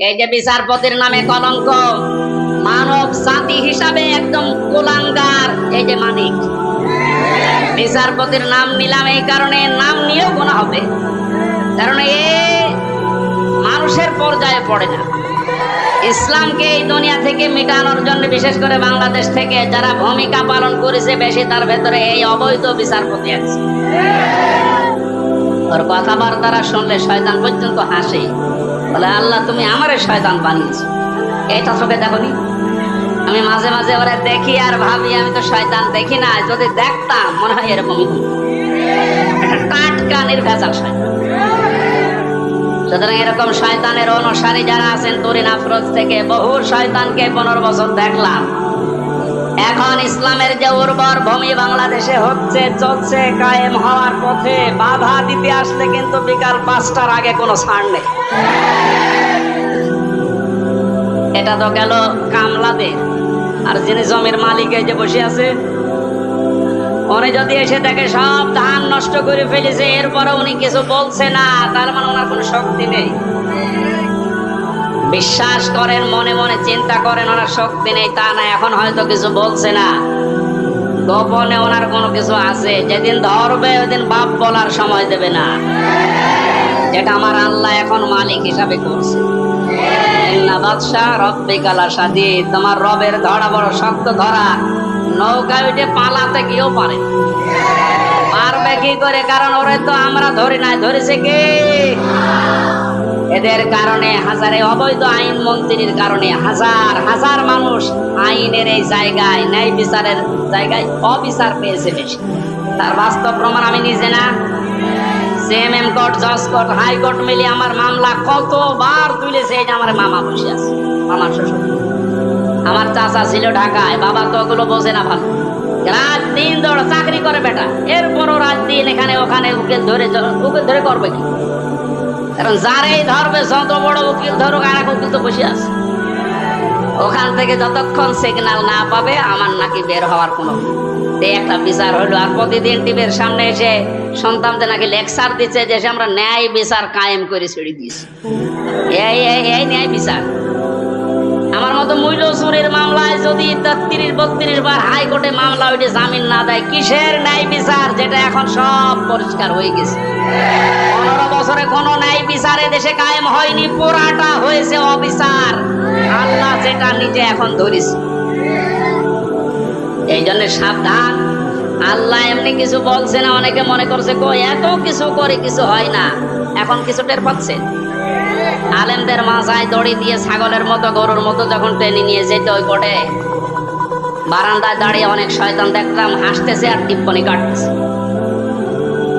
এই যে বিচারপতির নামে কলঙ্ক, মানব জাতি হিসাবে একদম কুলাঙ্গার। এই যে মানিক, বিচারপতির নাম নিলাম এই কারণে, নাম নিয়েও গোনা হবে, কারণ এ মানুষের পর্যায়ে পড়ে না। ইসলামকে এই দুনিয়া থেকে মিটানোর জন্য বিশেষ করে বাংলাদেশ থেকে যারা ভূমিকা পালন করেছে বেশি, তার ভেতরে এই অবৈধ বিচারপতি আছে। ওর কথাবার্তারা শুনলে শয়তান পর্যন্ত হাসে, বলে আল্লাহ তুমি আমারে শয়তান বানিয়েছো। এটা চোখে দেখোনি? আমি মাঝে মাঝে ওরা দেখি আর ভাবি আমি তো শয়তান দেখি না, যদি দেখতাম মনে হয় এরকমই হতো। একটা টাটকা নির্ভেজাল শয়তান। সুতরাং এরকম শয়তানের অনুসারী যারা আছেন, তরিন আফরোজ থেকে বহু শয়তানকে 15 বছর দেখলাম। এখন ইসলামের যে উর্বর ভূমি বাংলাদেশে হচ্ছে, চলছে, কায়েম হওয়ার পথে, বাধা দিতে আসলে কিন্তু বিকাল 5টার আগে কোনো ছাড় নেই। এটা তো গেল কামলাদের। আর যিনি জমির মালিক এই যে বসে আছে, উনি যদি এসে দেখে সব ধান নষ্ট করে ফেলেছে, এরপরে উনি কিছু বলছে না, তার মানে ওনার কোনো শক্তি নেই। বিশ্বাস করেন, মনে মনে চিন্তা করেন ওনার শক্তি নেই তা না, এখন হয়তো কিছু বলছে না, গোপনে ওনার কোনো কিছু আছে। যেদিন ধরবে ওইদিন বাপ বলার সময় দেবে না, যেটা আমার আল্লাহ এখন মালিক হিসাবে করছে। তোমার রবের ধরা বড় শক্ত ধরা, নৌকায় উঠে পালাতে গিয়েও পারবে কি করে? কারণ ওরে তো আমরা ধরি নাই, ধরেছে কে? এদের কারণে হাজারে অবৈধ আইন মন্ত্রীর কারণে হাজার হাজার মানুষ আইনের এই জায়গায়, ন্যায় বিচারের জায়গায় অবিচার পেয়েছে বেশি। তার বাস্তব প্রমাণ আমি নিজে না, সিএমএম কোর্ট, জজ কোর্ট, হাইকোর্ট মিলিয়ে আমার মামলা কতবার তুলেছে। এই যে আমার মামা বসে আছে, আমার শ্বশুর, আমার চাচা ছিল ঢাকায়, বাবা তো ওগুলো বোঝে না ভালো, রাত দিন দৌড় চাকরি করে বেটা, এরপরও রাত দিন এখানে ওখানে উকিল ধরে করবে কি? কারণ যারাই ধরবে, যত বড় উকিল ধরুক, আর এক উকিল তো বসে আছে ওখান থেকে, যতক্ষণ সিগন্যাল না পাবে আমার নাকি বের হওয়ার কোনো একটা বিচার হইলো। আর প্রতিদিন টিভির সামনে এসে সন্তানদের নাকি লেকচার দিচ্ছে যে আমরা ন্যায় বিচার কায়েম করে ছেড়ে দিয়েছি। এই ন্যায় বিচার। আমার মতো মূল্য চুরির মামলায় যদি 30-32 বার হাইকোর্টে মামলা ওইটা জামিন না দেয়, কিসের ন্যায় বিচার? যেটা এখন সব পরিষ্কার হয়ে গেছে। 15 বছরে কোনো ন্যায় বিচারে দেশে কায়েম হয়নি, পুরাটা হয়েছে অবিচার। আল্লাহ যেটা নিজে এখন ধরেছে। এই জন্য সাবধান, আল্লাহ এমনি কিছু বলছে না। অনেকে মনে করছে কই এত কিছু করে কিছু হয় না, এখন কিছু টের পাচ্ছে। আলেমদের মাথায় দড়ি দিয়ে ছাগলের মতো, গরুর মতো যখন টেনে নিয়ে যেত ওই কোর্টে, বারান্দায় দাঁড়িয়ে অনেক শয়তান দেখলাম হাসতেছে আর টিপ্পনি কাটতেছে।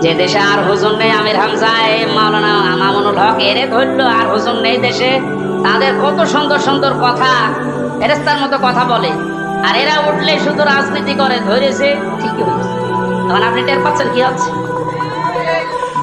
যে দেশে আর হুজুর নেই, আমির হামজা, মাওলানা মামুনুল হক এরে ধরলো, আর হুজুর নেই দেশে, তাদের কত সুন্দর সুন্দর কথা, ফেরেশতার মতো কথা বলে, আর এরা উঠলে শুধু রাজনীতি করে। ধরেছে ঠিকই হয়েছে। তখন আপনি টের পাচ্ছেন কি হচ্ছে?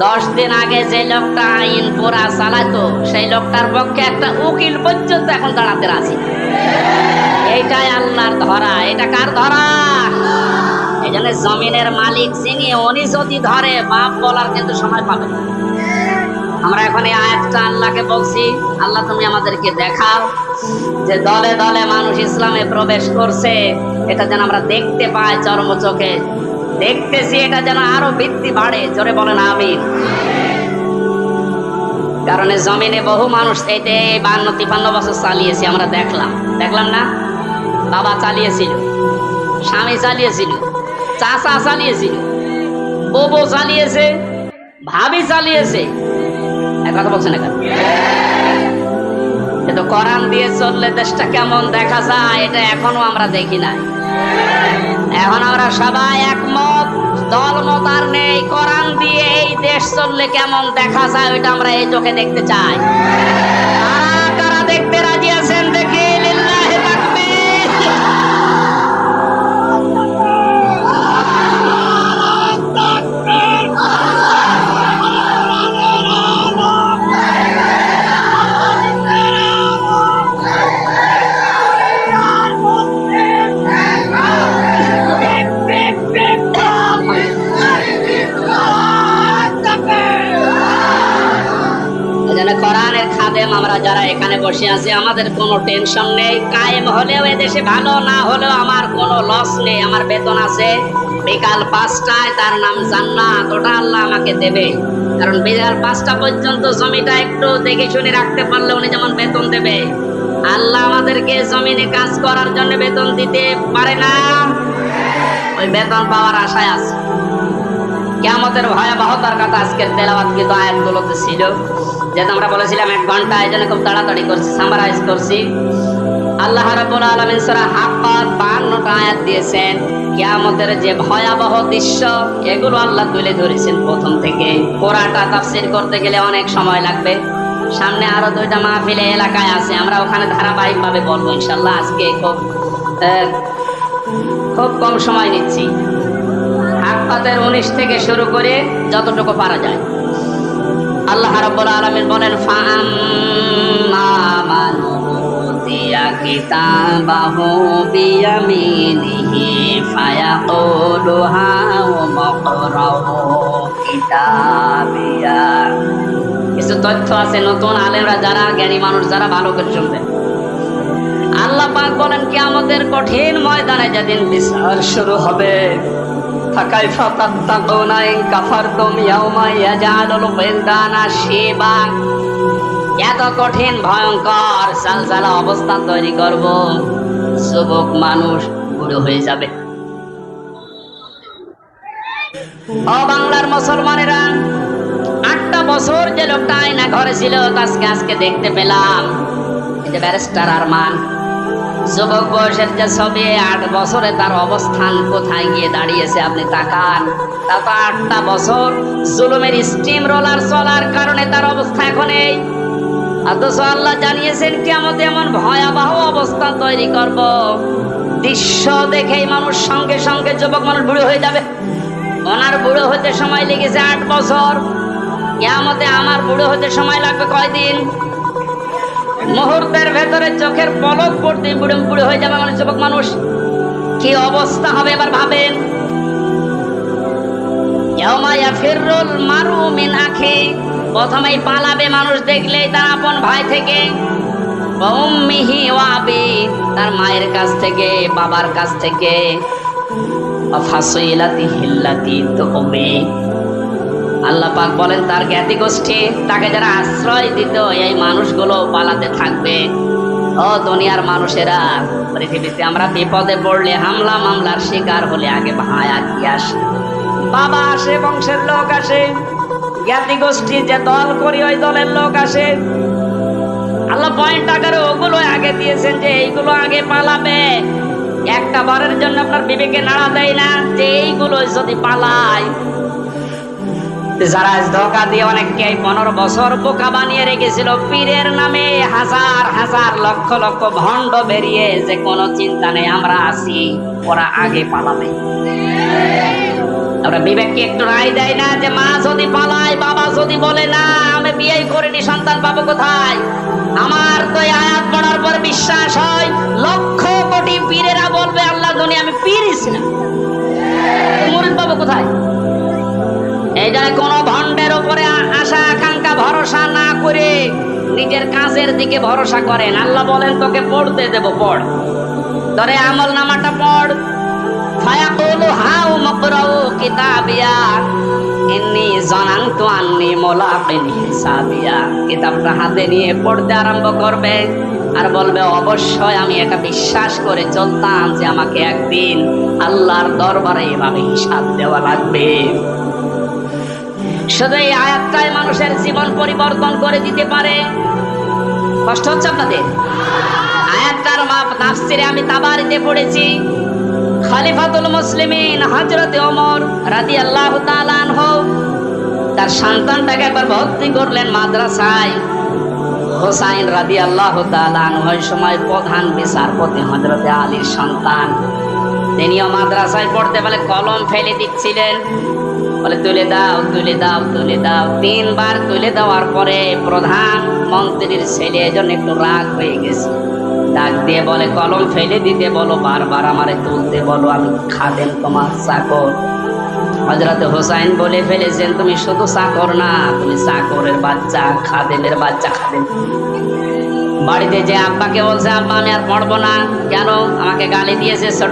10 দিন আগে যে লোকটা আইন পুরা চালাতো, সেই লোকটার পক্ষে একটা উকিল পর্যন্ত এখন দাঁড়াতে রাজি। এইটাই আল্লাহর ধরা। এটা কার ধরা? এই জন্য জমিনের মালিক যিনি, উনি যদি ধরে, বাপ বলার কিন্তু সময় পাবে না। আমরা এখন এই আয়াতটা আল্লাহকে বলছি, আল্লাহ তুমি আমাদেরকে দেখাও যে দলে দলে মানুষ ইসলামে প্রবেশ করছে, এটা যেন আমরা দেখতে পাই, চরম চোখে দেখতেছি, এটা যেন আরো বৃদ্ধি বাড়ে। জোরে বলেন আমিন। কারণ জমিনে বহু মানুষ এতে 52-53 বছর চালিয়েছে, আমরা দেখলাম না? বাবা চালিয়েছিল, স্বামী চালিয়েছিল, চাচা চালিয়েছিল, বউ চালিয়েছে, ভাবি চালিয়েছে। এক কথা বলছেন না? কিন্তু কোরআন দিয়ে চললে দেশটা কেমন দেখা যায়, এটা এখনো আমরা দেখি নাই। এখন আমরা সবাই একমত, দলমত আর নেই। কোরআন দিয়ে এই দেশ চললে কেমন দেখা যায়, ওইটা আমরা এই চোখে দেখতে চাই। কারা কারা দেখতে রাজি আছেন দেখি? লিল্লাহি তাকবীর। কোরআনের খাদেম বসে আছি, আমাদের কোনো টেনশন নেই। কায়েম হলেও এদেশে ভালো, না হলেও আমার কোনো লস নেই। আমার বেতন আছে বিকাল 5টায়, তার নাম জান্নাত, ওটা আল্লাহ আমাকে দেবে। কারণ বিকাল 5টা পর্যন্ত জমিটা একটু দেখে শুনে রাখতে পারলে উনি যেমন বেতন দেবে, আল্লাহ আমাদেরকে জমিনে কাজ করার জন্য বেতন দিতে পারে না। ওই বেতন পাওয়ার আশায় আছে। কিয়ামতের ভয়াবহতার কথা আজকের তেলাওয়াতকৃত আয়াতগুলোতে ছিল, যেটা আমরা বলেছিলাম 1 ঘন্টা, এই জন্য খুব তাড়াতাড়ি করছি, সামারাইজ করছি। আল্লাহ রাব্বুল আলামিন সূরা হাক্কাত 52টা আয়াত দিয়েছেন। কিয়ামতের যে ভয়াবহ দৃশ্য, এগুলো আল্লাহ তুলে ধরেছেন প্রথম থেকে। পুরাটা তাফসীর করতে গেলে অনেক সময় লাগবে। সামনে আরো 2টা মাহফিলে এলাকায় আছে, আমরা ওখানে ধারাবাহিকভাবে বলবো ইনশাআল্লাহ। আজকে খুব কম সময় নিচ্ছি। হাক্কাতের 19 থেকে শুরু করে যতটুকু পারা যায়। আল্লাহ রাব্বুল আলামিন বলেন, ফাআম্মা মান উতিয়া কিতাবাহু বিয়ামিনিহি ফায়াকুলু হাউমাকরাউ কিতাবিয়া। কিছু তথ্য আছে নতুন আলেমরা যারা, জ্ঞানী মানুষ যারা, ভালো করে শুনবেন। আল্লাহ পাক বলেন, কিয়ামতের কঠিন ময়দানে যেদিন বিচার শুরু হবে, ফাকাইফা তাত্তাকুনা ইন কাফারতুম ইয়াওমা ইয়াজআলুল ওয়িলদানা শিবা। এত কঠিন ভয়ঙ্কর সালসালা অবস্থা তৈরি করব, যুবক মানুষ বুড়ো হয়ে যাবে। ও বাংলার মুসলমানেরা, 8টা বছর যে লোকটা আয়না ঘরে ছিল, আজকে দেখতে পেলাম। এই যে ব্যারিস্টার আরমান, যুবক বয়সের যে ছবি, 8 বছরে তার অবস্থান কোথায় গিয়ে দাঁড়িয়েছে আপনি তাকান। তা তো 8টা বছর জুলুমের স্টিম রোলার চলার কারণে তার অবস্থা এখন এই। অথচ আল্লাহ জানিয়েছেন কিয়ামতে এমন ভয়াবহ অবস্থা তৈরি করব, দৃশ্য দেখেই মানুষ সঙ্গে সঙ্গে, যুবক মানুষ বুড়ো হয়ে যাবে। ওনার বুড়ো হতে সময় লেগেছে 8 বছর, কিয়ামতে আমার বুড়ো হতে সময় লাগবে কয়দিন? মুহূর্তের ভেতরে চোখের পলক পড়তে বুড়ো হয়ে যাবে মানে যুবক মানুষ। কি অবস্থা হবে এবার ভাবেন। ইয়াউমা ইয়াফিরুল মারউ মিন আখি, প্রথমেই পালাবে মানুষ দেখলেই তার আপন ভাই থেকে। ওয়া উম্মিহি ওয়া আবি, তার মায়ের কাছ থেকে, বাবার কাছ থেকে। ওয়া ফাসিলাতিহি আল্লাতী তু'মি, আল্লাহ পাক বলেন তার জ্ঞাতি গোষ্ঠী, তাকে যারা আশ্রয় দিত, এই মানুষগুলো পালাতে থাকবে। ও দুনিয়ার মানুষেরা, পৃথিবীতে আমরা বিপদে পড়লে, হামলা মামলার শিকার হলে আগে ভাই আগে আসে, বাবা আসে, বংশের লোক আসে, জ্ঞাতি গোষ্ঠী যে দল করি ওই দলের লোক আসে। আল্লাহ পয়েন্ট আকারে ওগুলো আগে দিয়েছেন যে এইগুলো আগে পালাবে। একটা বারের জন্য আপনার বিবেকে নাড়া দেয় না যে এইগুলো যদি পালায়। যারা ধোঁকা দিয়ে অনেককে 15 বছর বোকা বানিয়ে রেখেছিল, পীরের নামে হাজার হাজার লক্ষ লক্ষ ভণ্ড বেরিয়ে, যে কোনো চিন্তা নেই আমরা আছি, ওরা আগে পালাবে। আমরা বিবেককে একটু রায় দেয় না যে মা যদি পালায়, বাবা যদি বলে না আমি বিয়ে করিনি, সন্তান পাবো কোথায়? আমার তো আয়াত পড়ার পর বিশ্বাস হয়, লক্ষ কোটি পীরেরা বলবে আল্লাহ দুনিয়া আমি পীরই ছিলাম, মুরিদ পাবো কোথায়? এই জন্য কোন ভণ্ডের উপরে আশা আকাঙ্ক্ষা ভরসা না করে নিজের কাজের দিকে ভরসা করেন। আল্লাহ বলেন তোকে পড়তে দেব, পড়, ধরে আমল নামাটা পড়। ফায়াকুলু হাউ মাকরাউ কিতাবিয়া ইন্নী জানানতু আন্নী মুলাকিন হিসাবিয়া। কিতাবটা হাতে নিয়ে পড়তে আরম্ভ করবে আর বলবে অবশ্যই আমি এটা বিশ্বাস করে চলতাম যে আমাকে একদিন আল্লাহর দরবারে এভাবে হিসাব দেওয়া লাগবে। শুধু এই আয়াতটাই মানুষের জীবন পরিবর্তন করে দিতে পারে। কষ্ট হচ্ছে আপনাদের? আয়াতটার তাফসিরে আমি তাবারিতে পড়েছি, খলিফাতুল মুসলিমিন হযরত ওমর রাদিয়াল্লাহু তাআলা আনহু তার সন্তানটাকে একবার ভর্তি করলেন মাদ্রাসায়। হোসাইন রাদিয়াল্লাহু তাআলা আনহু ওই সময় প্রধান বিচারপতি হযরত আলীর সন্তান। তিনিও মাদ্রাসায় পড়তে বলে কলম ফেলে দিচ্ছিলেন, বলে তুলে দাও তুলে দাও তুলে দাও। 3 বার তুলে দেওয়ার পরে প্রধান মন্ত্রীর ছেলে এজন্য একটু রাগ হয়ে গেছে, ডাক দিয়ে বলে কলম ফেলে দিতে বলো, বারবার আমারে তুলতে বলো, আমি খাদেম তোমার চাকর। হযরত হোসাইন বলে ফেলেছেন তুমি শুধু চাকর না, তুমি চাকরের বাচ্চা, খাদেমের বাচ্চা। খাদেম বাড়িতে যে আব্বাকে বলছে, আব্বা আমি আর পড়বো না। কেন? আমাকে গালি দিয়েছে ছোট